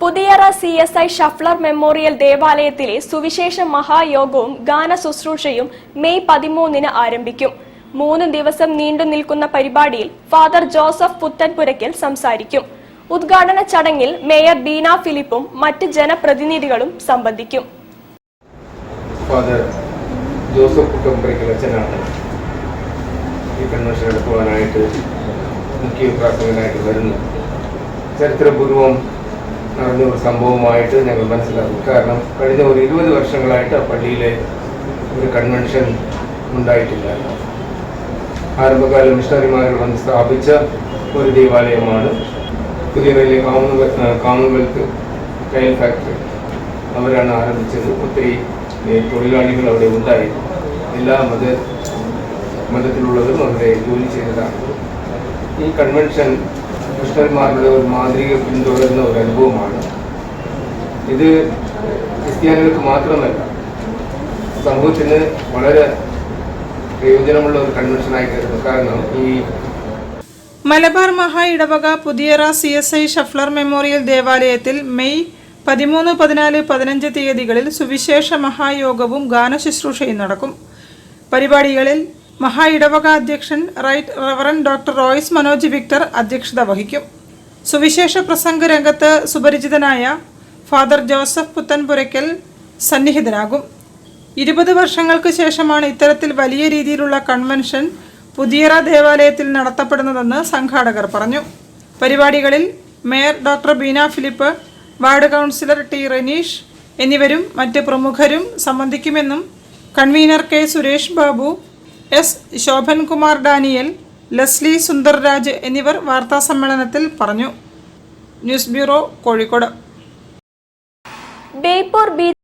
Puthiyara CSI ഷഫ്ലർ memorial ദേവാലയത്തിലെ സുവിശേഷ മഹായോഗവും ഗാന ശുശ്രൂഷയും മെയ് 13 ആരംഭിക്കും. 3 ദിവസം നീണ്ടു നിൽക്കുന്ന പരിപാടിയിൽ ഫാദർ ജോസഫ് പുത്തൻപുരയ്ക്കൽ സംസാരിക്കും. ഉദ്ഘാടന ചടങ്ങിൽ മേയർ ബീന ഫിലിപ്പും മറ്റ് ജനപ്രതിനിധികളും സംബന്ധിക്കും. ഫാദർ ജോസഫ് പുത്തൻപുരയ്ക്കൽ അച്ഛനാണ് ഈ കൺവെൻഷൻ എടുക്കുവാനായിട്ട് മുഖ്യ പ്രാസംഗികനായിട്ട് വരുന്നത്. ചരിത്രപൂർവം നടന്ന ഒരു സംഭവമായിട്ട് ഞങ്ങൾ മനസ്സിലാക്കും. കാരണം കഴിഞ്ഞ ഒരു 20 വർഷങ്ങളായിട്ട് ആ പള്ളിയിലെ ഒരു കൺവെൻഷൻ ഉണ്ടായിട്ടില്ല. ആരംഭകാല മിഷണറിമാർ വന്ന് സ്ഥാപിച്ച ഒരു ദേവാലയമാണ് പുതിയറയിലെ കോമൺവെൽത്ത് ടൈൽ ഫാക്ടറി. അവരാണ് ആരംഭിച്ചത്. ഒത്തിരി തൊഴിലാളികൾ അവിടെ ഉണ്ടായിരുന്നു. എല്ലാ മതത്തിലുള്ളവരും അവിടെ ജോലി ചെയ്തതാണ്. ഈ കൺവെൻഷൻ മിഷണറിമാരുടെ ഒരു മാതൃക പിന്തുടരുന്ന ഒരു അനുഭവമാണ്. ഇത് ക്രിസ്ത്യാനികൾക്ക് മാത്രമല്ല, സമൂഹത്തിന് വളരെ പ്രയോജനമുള്ള ഒരു കൺവെൻഷനായി കരുതുന്നു. കാരണം ഈ മലബാർ മഹാ ഇടവക പുതിയറ CSI ഷഫ്ലർ മെമ്മോറിയൽ ദേവാലയത്തിൽ മെയ് 13, 14, 15 തീയതികളിൽ സുവിശേഷ മഹായോഗവും ഗാനശുശ്രൂഷയും നടക്കും. പരിപാടികളിൽ മഹാ ഇടവക അധ്യക്ഷൻ reverend doctor Royce Manoj Victor അധ്യക്ഷത വഹിക്കും. സുവിശേഷ പ്രസംഗ രംഗത്ത് സുപരിചിതനായ ഫാദർ ജോസഫ് പുത്തൻപുരയ്ക്കൽ സന്നിഹിതനാകും. 20 വർഷങ്ങൾക്ക് ശേഷമാണ് ഇത്തരത്തിൽ വലിയ രീതിയിലുള്ള കൺവെൻഷൻ പുതിയറ ദേവാലയത്തിൽ നടത്തപ്പെടുന്നതെന്ന് സംഘാടകർ പറഞ്ഞു. പരിപാടികളിൽ mayor doctor Beena Philip, ward councillor T. Renish എന്നിവരും മറ്റ് പ്രമുഖരും സംബന്ധിക്കുമെന്നും convener K. Suresh Babu, S. Shobhankumar Daniel, Leslie Sundarraj എന്നിവർ വാർത്താസമ്മേളനത്തിൽ പറഞ്ഞു. News bureau, Kozhikode. ബേപ്പൂർ